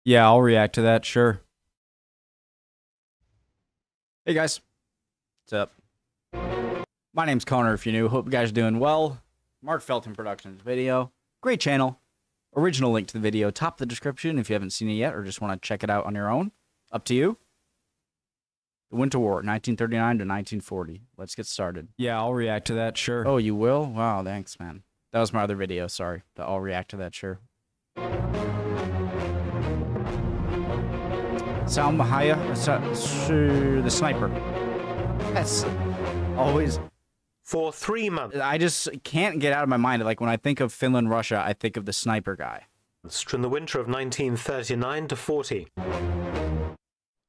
Yeah, I'll react to that, sure. Hey guys, what's up? My name's Connor if you're new. Hope you guys are doing well. Mark Felton Productions video. Great channel. Original link to the video, top of the description if you haven't seen it yet or just want to check it out on your own. Up to you. The Winter War, 1939 to 1940. Let's get started. Yeah, I'll react to that, sure. Oh, you will? Wow, thanks, man. That was my other video, sorry. I'll react to that, sure. Salmahaya, the sniper. That's always... For 3 months I just can't get out of my mind. Like, when I think of Finland, Russia, I think of the sniper guy. from the winter of 1939 to 40.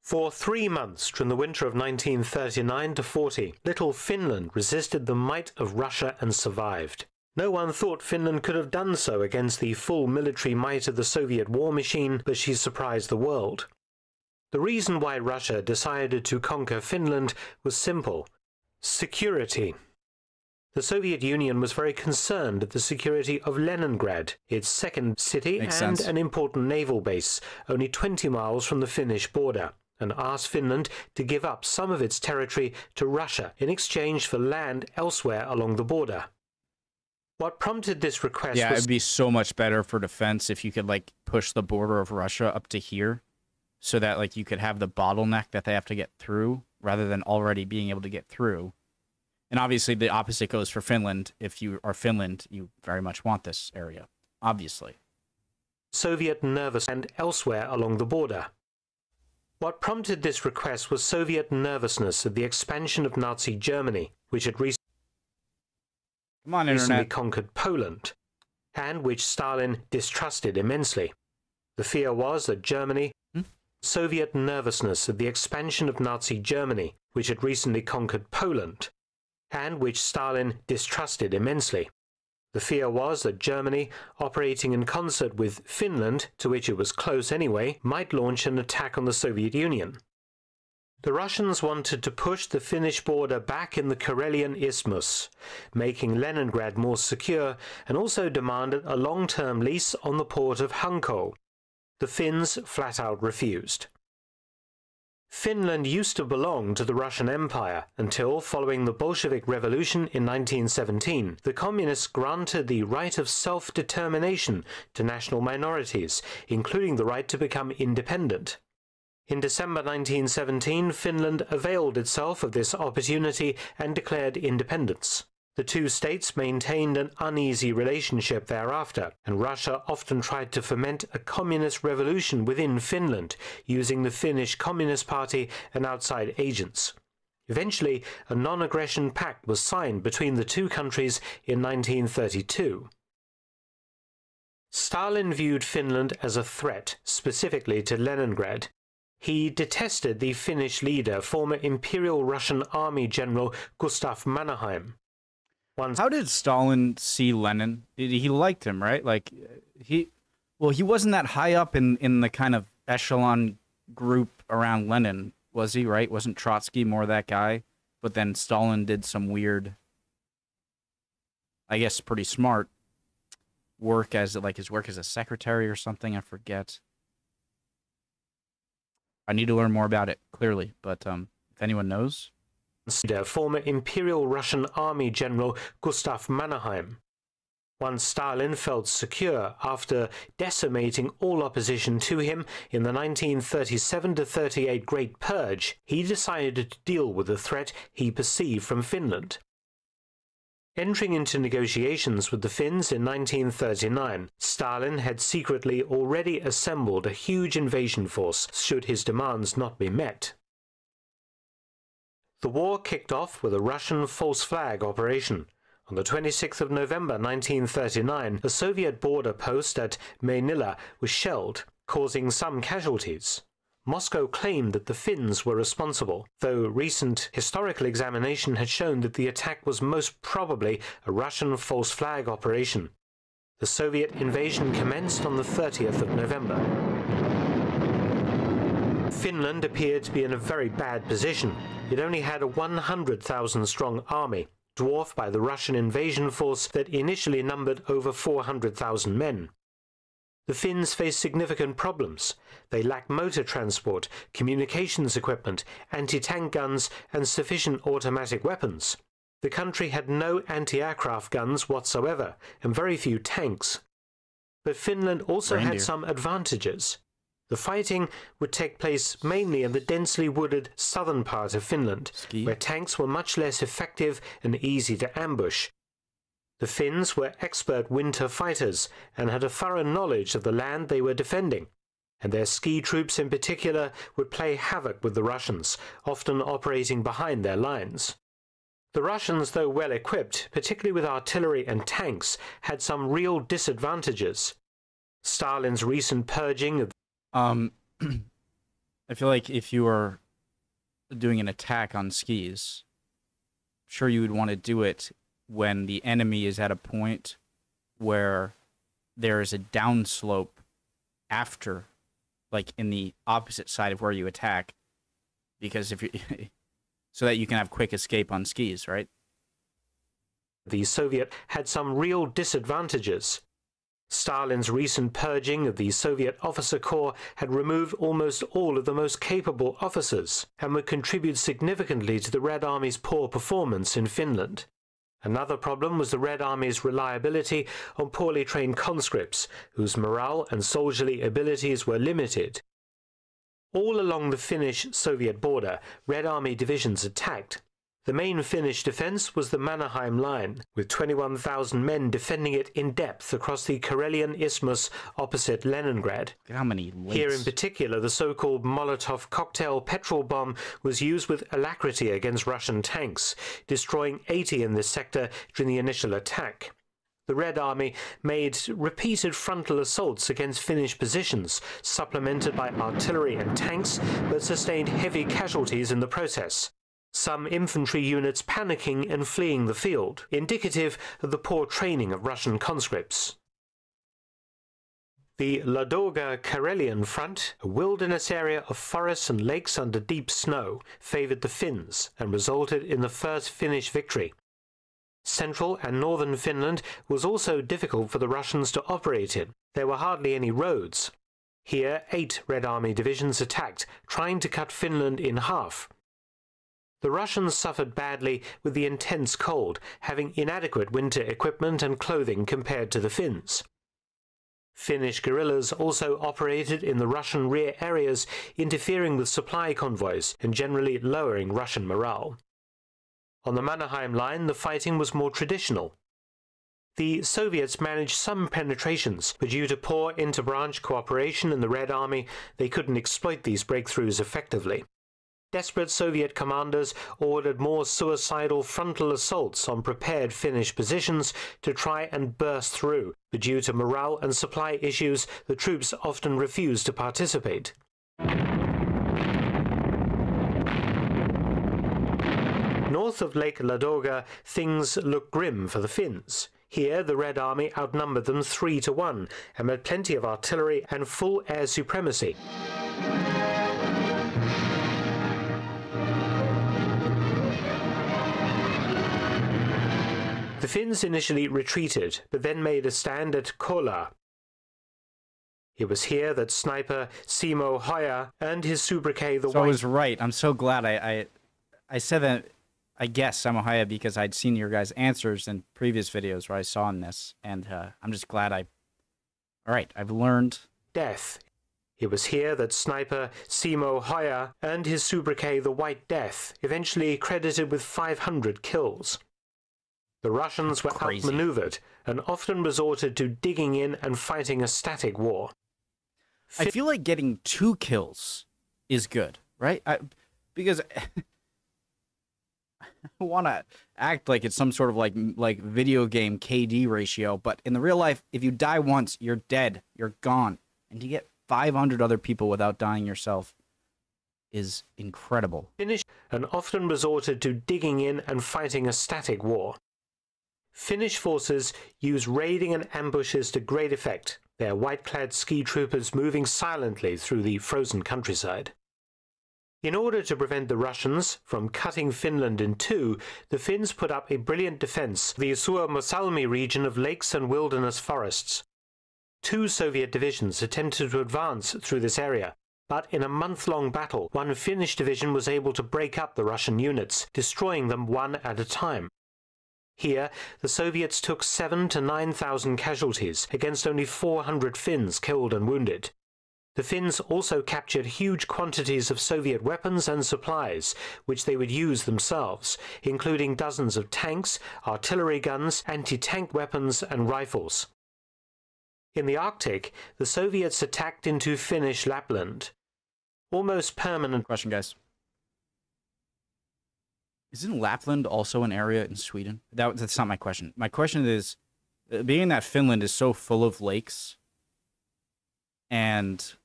For 3 months from the winter of 1939 to 40, little Finland resisted the might of Russia and survived. No one thought Finland could have done so against the full military might of the Soviet war machine, but she surprised the world. The reason why Russia decided to conquer Finland was simple: security. The Soviet Union was very concerned at the security of Leningrad, its second city and an important naval base, only 20 miles from the Finnish border, and asked Finland to give up some of its territory to Russia in exchange for land elsewhere along the border. What prompted this request was... it'd be so much better for defense if you could, like, push the border of Russia up to here so that, like, you could have the bottleneck that they have to get through rather than already being able to get through. And obviously the opposite goes for Finland. If you are Finland, you very much want this area, obviously. Soviet nervous and elsewhere along the border. What prompted this request was Soviet nervousness at the expansion of Nazi Germany, which had recently conquered Poland, and which Stalin distrusted immensely. The fear was that Germany... Soviet nervousness at the expansion of Nazi Germany, which had recently conquered Poland, and which Stalin distrusted immensely. The fear was that Germany, operating in concert with Finland, to which it was close anyway, might launch an attack on the Soviet Union. The Russians wanted to push the Finnish border back in the Karelian Isthmus, making Leningrad more secure, and also demanded a long-term lease on the port of Hanko. The Finns flat out refused. Finland used to belong to the Russian Empire until, following the Bolshevik Revolution in 1917, the Communists granted the right of self-determination to national minorities, including the right to become independent. In December 1917, Finland availed itself of this opportunity and declared independence. The two states maintained an uneasy relationship thereafter, and Russia often tried to foment a communist revolution within Finland, using the Finnish Communist Party and outside agents. Eventually, a non-aggression pact was signed between the two countries in 1932. Stalin viewed Finland as a threat, specifically to Leningrad. He detested the Finnish leader, former Imperial Russian Army General Gustav Mannerheim. How did Stalin see Lenin? He liked him, right? Like, he wasn't that high up in the kind of echelon group around Lenin, was he, right? Wasn't Trotsky more that guy? But then Stalin did some weird, I guess pretty smart work as, like, his work as a secretary or something, I forget. I need to learn more about it, clearly, but if anyone knows... Former Imperial Russian Army General Gustav Mannerheim. Once Stalin felt secure after decimating all opposition to him in the 1937-38 Great Purge, he decided to deal with the threat he perceived from Finland. Entering into negotiations with the Finns in 1939, Stalin had secretly already assembled a huge invasion force should his demands not be met. The war kicked off with a Russian false flag operation. On the 26th of November 1939, a Soviet border post at Mainila was shelled, causing some casualties. Moscow claimed that the Finns were responsible, though recent historical examination had shown that the attack was most probably a Russian false flag operation. The Soviet invasion commenced on the 30th of November. Finland appeared to be in a very bad position. It only had a 100,000-strong army, dwarfed by the Russian invasion force that initially numbered over 400,000 men. The Finns faced significant problems. They lacked motor transport, communications equipment, anti-tank guns, and sufficient automatic weapons. The country had no anti-aircraft guns whatsoever, and very few tanks. But Finland also had some advantages. The fighting would take place mainly in the densely wooded southern part of Finland, where tanks were much less effective and easy to ambush. The Finns were expert winter fighters and had a thorough knowledge of the land they were defending, and their ski troops in particular would play havoc with the Russians, often operating behind their lines. The Russians, though well equipped, particularly with artillery and tanks, had some real disadvantages. Stalin's recent purging of I feel like if you were doing an attack on skis, sure you would want to do it when the enemy is at a point where there is a downslope after, like in the opposite side of where you attack, because if you so that you can have quick escape on skis, right? The Soviet had some real disadvantages. Stalin's recent purging of the Soviet officer corps had removed almost all of the most capable officers and would contribute significantly to the Red Army's poor performance in Finland. Another problem was the Red Army's reliability on poorly trained conscripts, whose morale and soldierly abilities were limited. All along the Finnish-Soviet border, Red Army divisions attacked. The main Finnish defence was the Mannerheim Line, with 21,000 men defending it in depth across the Karelian Isthmus opposite Leningrad. Look at how many links. Here in particular, the so-called Molotov cocktail petrol bomb was used with alacrity against Russian tanks, destroying 80 in this sector during the initial attack. The Red Army made repeated frontal assaults against Finnish positions, supplemented by artillery and tanks, but sustained heavy casualties in the process. Some infantry units panicking and fleeing the field, indicative of the poor training of Russian conscripts. The Ladoga Karelian front, a wilderness area of forests and lakes under deep snow, favoured the Finns and resulted in the first Finnish victory. Central and northern Finland was also difficult for the Russians to operate in. There were hardly any roads. Here, 8 Red Army divisions attacked, trying to cut Finland in half. The Russians suffered badly with the intense cold, having inadequate winter equipment and clothing compared to the Finns. Finnish guerrillas also operated in the Russian rear areas, interfering with supply convoys and generally lowering Russian morale. On the Mannerheim Line, the fighting was more traditional. The Soviets managed some penetrations, but due to poor inter-branch cooperation in the Red Army, they couldn't exploit these breakthroughs effectively. Desperate Soviet commanders ordered more suicidal frontal assaults on prepared Finnish positions to try and burst through, but due to morale and supply issues, the troops often refused to participate. North of Lake Ladoga, things looked grim for the Finns. Here, the Red Army outnumbered them 3-1 and had plenty of artillery and full air supremacy. The Finns initially retreated, but then made a stand at Kola. It was here that sniper Simo Hoya earned his sobriquet the White. So I was right. I'm so glad I said that. I guess Simo Hoya because I'd seen your guys' answers in previous videos where I saw in this, and I'm just glad all right, I've learned. Death. It was here that sniper Simo Hoya earned his sobriquet the White Death, eventually credited with 500 kills. The Russians were outmaneuvered and often resorted to digging in and fighting a static war. I feel like getting 2 kills is good, right? Because I want to act like it's some sort of like video game KD ratio, but in the real life, if you die once, you're dead, you're gone, and to get 500 other people without dying yourself is incredible. Finnish and often resorted to digging in and fighting a static war. Finnish forces use raiding and ambushes to great effect, their white-clad ski troopers moving silently through the frozen countryside. In order to prevent the Russians from cutting Finland in two, the Finns put up a brilliant defense, the Suomussalmi region of lakes and wilderness forests. Two Soviet divisions attempted to advance through this area, but in a month-long battle, one Finnish division was able to break up the Russian units, destroying them one at a time. Here, the Soviets took 7,000 to 9,000 casualties against only 400 Finns killed and wounded. The Finns also captured huge quantities of Soviet weapons and supplies, which they would use themselves, including dozens of tanks, artillery guns, anti-tank weapons and rifles. In the Arctic, the Soviets attacked into Finnish Lapland. Almost permanent question, guys. Isn't Lapland also an area in Sweden? That's not my question. My question is, being that Finland is so full of lakes, and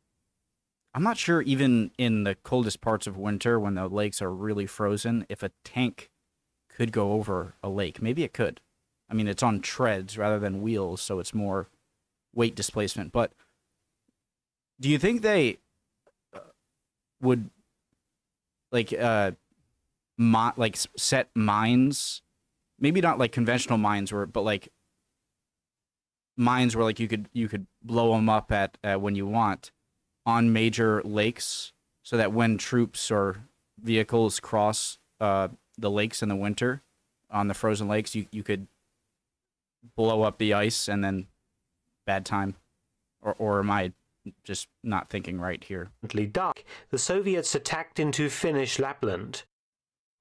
I'm not sure even in the coldest parts of winter when the lakes are really frozen, if a tank could go over a lake. Maybe it could. I mean, it's on treads rather than wheels, so it's more weight displacement. But do you think they would set mines, maybe not like conventional mines, but like mines where like you could blow them up at when you want on major lakes, so that when troops or vehicles cross the lakes in the winter on the frozen lakes, you could blow up the ice and then bad time, or am I just not thinking right here? Dark, the Soviets attacked into Finnish Lapland.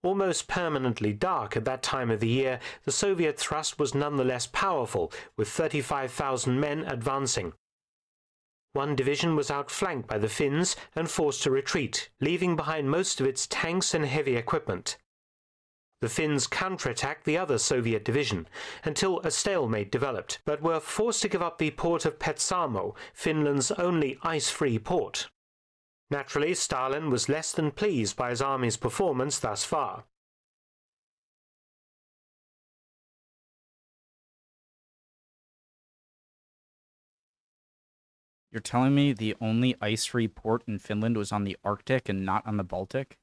Almost permanently dark at that time of the year, the Soviet thrust was nonetheless powerful, with 35,000 men advancing. One division was outflanked by the Finns and forced to retreat, leaving behind most of its tanks and heavy equipment. The Finns counterattacked the other Soviet division until a stalemate developed, but were forced to give up the port of Petsamo, Finland's only ice-free port. Naturally, Stalin was less than pleased by his army's performance thus far. You're telling me the only ice-free port in Finland was on the Arctic and not on the Baltic?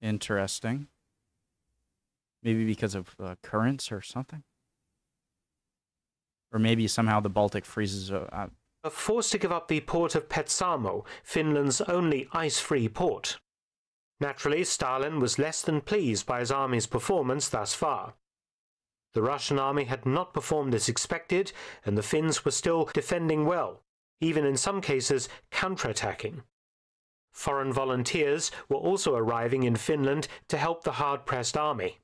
Interesting. Maybe because of currents or something? Or maybe somehow the Baltic freezes out. Forced to give up the port of Petsamo, Finland's only ice-free port. Naturally, Stalin was less than pleased by his army's performance thus far. The Russian army had not performed as expected, and the Finns were still defending well, even in some cases counterattacking. Foreign volunteers were also arriving in Finland to help the hard-pressed army.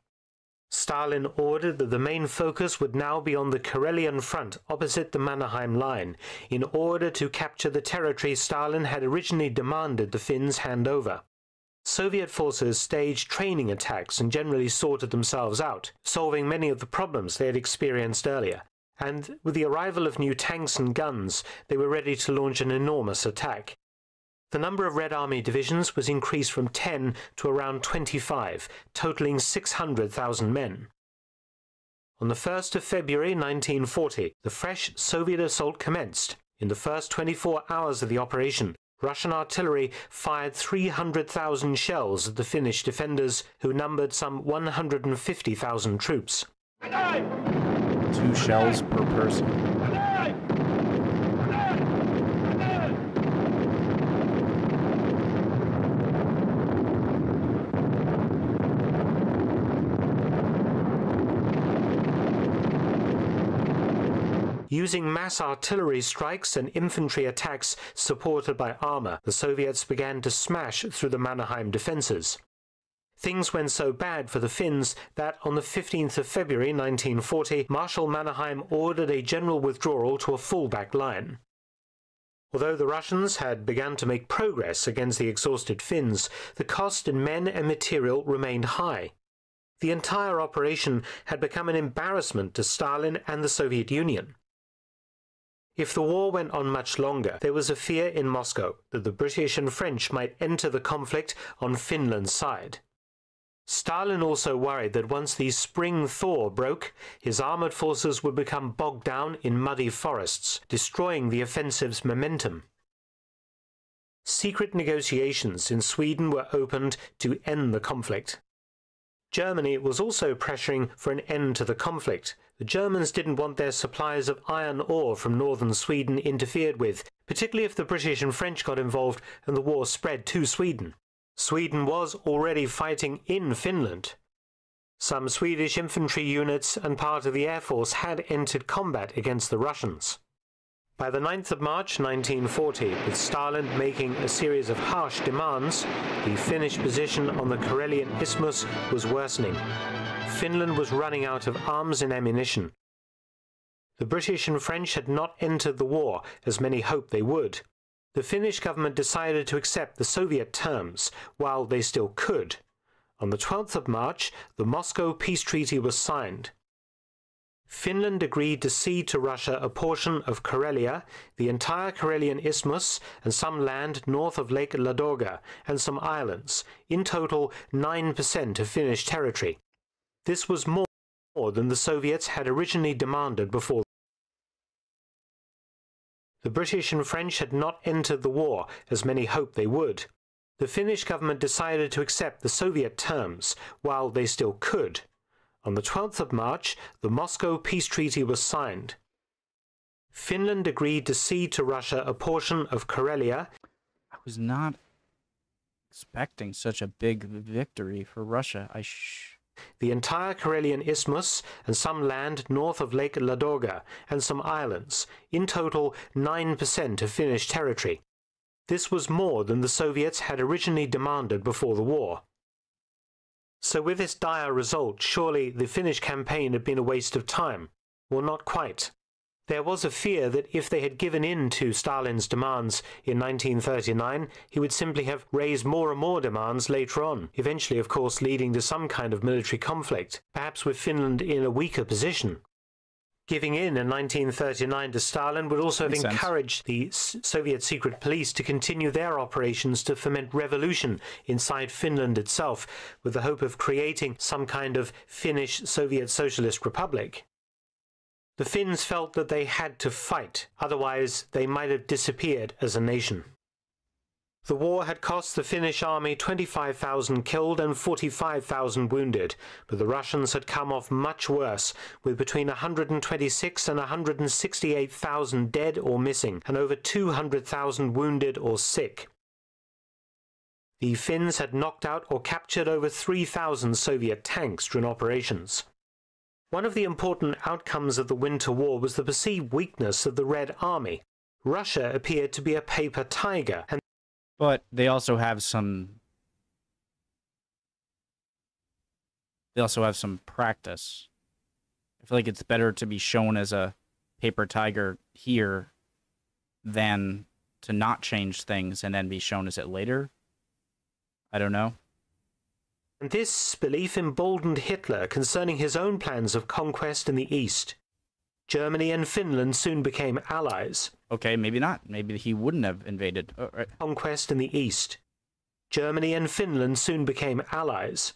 Stalin ordered that the main focus would now be on the Karelian front opposite the Mannerheim line, in order to capture the territory Stalin had originally demanded the Finns hand over. Soviet forces staged training attacks and generally sorted themselves out, solving many of the problems they had experienced earlier, and with the arrival of new tanks and guns, they were ready to launch an enormous attack. The number of Red Army divisions was increased from 10 to around 25, totaling 600,000 men. On the 1st of February 1940, the fresh Soviet assault commenced. In the first 24 hours of the operation, Russian artillery fired 300,000 shells at the Finnish defenders, who numbered some 150,000 troops. 2 shells per person. Using mass artillery strikes and infantry attacks supported by armor, the Soviets began to smash through the Mannerheim defenses. Things went so bad for the Finns that on the 15th of February 1940, Marshal Mannerheim ordered a general withdrawal to a fallback line. Although the Russians had begun to make progress against the exhausted Finns, the cost in men and material remained high. The entire operation had become an embarrassment to Stalin and the Soviet Union. If the war went on much longer, there was a fear in Moscow that the British and French might enter the conflict on Finland's side. Stalin also worried that once the spring thaw broke, his armoured forces would become bogged down in muddy forests, destroying the offensive's momentum. Secret negotiations in Sweden were opened to end the conflict. Germany was also pressuring for an end to the conflict, The Germans didn't want their supplies of iron ore from northern Sweden interfered with, particularly if the British and French got involved and the war spread to Sweden. Sweden was already fighting in Finland. Some Swedish infantry units and part of the Air Force had entered combat against the Russians. By the 9th of March 1940, with Stalin making a series of harsh demands, the Finnish position on the Karelian Isthmus was worsening. Finland was running out of arms and ammunition. The British and French had not entered the war, as many hoped they would. The Finnish government decided to accept the Soviet terms, while they still could. On the 12th of March, the Moscow Peace Treaty was signed. Finland agreed to cede to Russia a portion of Karelia, the entire Karelian Isthmus, and some land north of Lake Ladoga, and some islands, in total 9% of Finnish territory. This was more than the Soviets had originally demanded before. The British and French had not entered the war, as many hoped they would. The Finnish government decided to accept the Soviet terms, while they still could. On the 12th of March, the Moscow Peace Treaty was signed. Finland agreed to cede to Russia a portion of Karelia. I was not expecting such a big victory for Russia. The entire Karelian Isthmus, and some land north of Lake Ladoga, and some islands, in total 9% of Finnish territory. This was more than the Soviets had originally demanded before the war. So with this dire result, surely the Finnish campaign had been a waste of time. Well, not quite. There was a fear that if they had given in to Stalin's demands in 1939, he would simply have raised more and more demands later on, eventually, of course, leading to some kind of military conflict, perhaps with Finland in a weaker position. Giving in 1939 to Stalin would also have encouraged the Soviet secret police to continue their operations to foment revolution inside Finland itself, with the hope of creating some kind of Finnish Soviet Socialist Republic. The Finns felt that they had to fight, otherwise they might have disappeared as a nation. The war had cost the Finnish army 25,000 killed and 45,000 wounded, but the Russians had come off much worse, with between 126 and 168,000 dead or missing, and over 200,000 wounded or sick. The Finns had knocked out or captured over 3,000 Soviet tanks during operations. One of the important outcomes of the Winter War was the perceived weakness of the Red Army. Russia appeared to be a paper tiger, but they also have some practice. I feel like it's better to be shown as a paper tiger here than to not change things and then be shown as it later. I don't know. And this belief emboldened Hitler concerning his own plans of conquest in the East. Germany and Finland soon became allies. Okay, maybe not. Maybe he wouldn't have invaded. Oh, right. Conquest in the East. Germany and Finland soon became allies.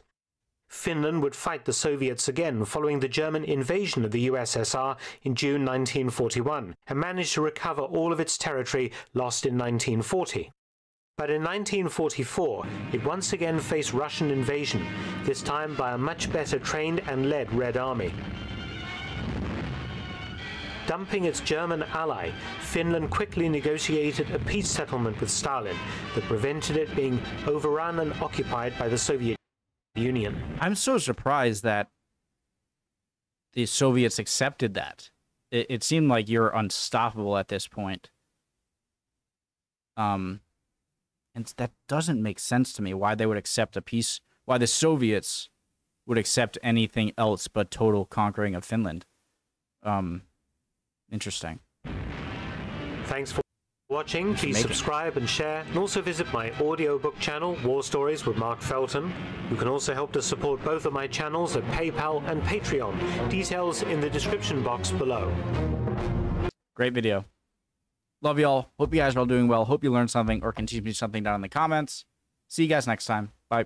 Finland would fight the Soviets again following the German invasion of the USSR in June 1941, and managed to recover all of its territory lost in 1940. But in 1944, it once again faced Russian invasion, this time by a much better trained and led Red Army. Dumping its German ally, Finland quickly negotiated a peace settlement with Stalin that prevented it being overrun and occupied by the Soviet Union. I'm so surprised that the Soviets accepted that. It seemed like you're unstoppable at this point. And that doesn't make sense to me, why they would accept a peace, why the Soviets would accept anything else but total conquering of Finland. Interesting. Thanks for watching. Please subscribe and share, and also visit my audiobook channel, War Stories with Mark Felton. You can also help to support both of my channels at PayPal and Patreon. Details in the description box below. Great video. Love y'all. Hope you guys are all doing well. Hope you learned something or can teach me something down in the comments. See you guys next time. Bye.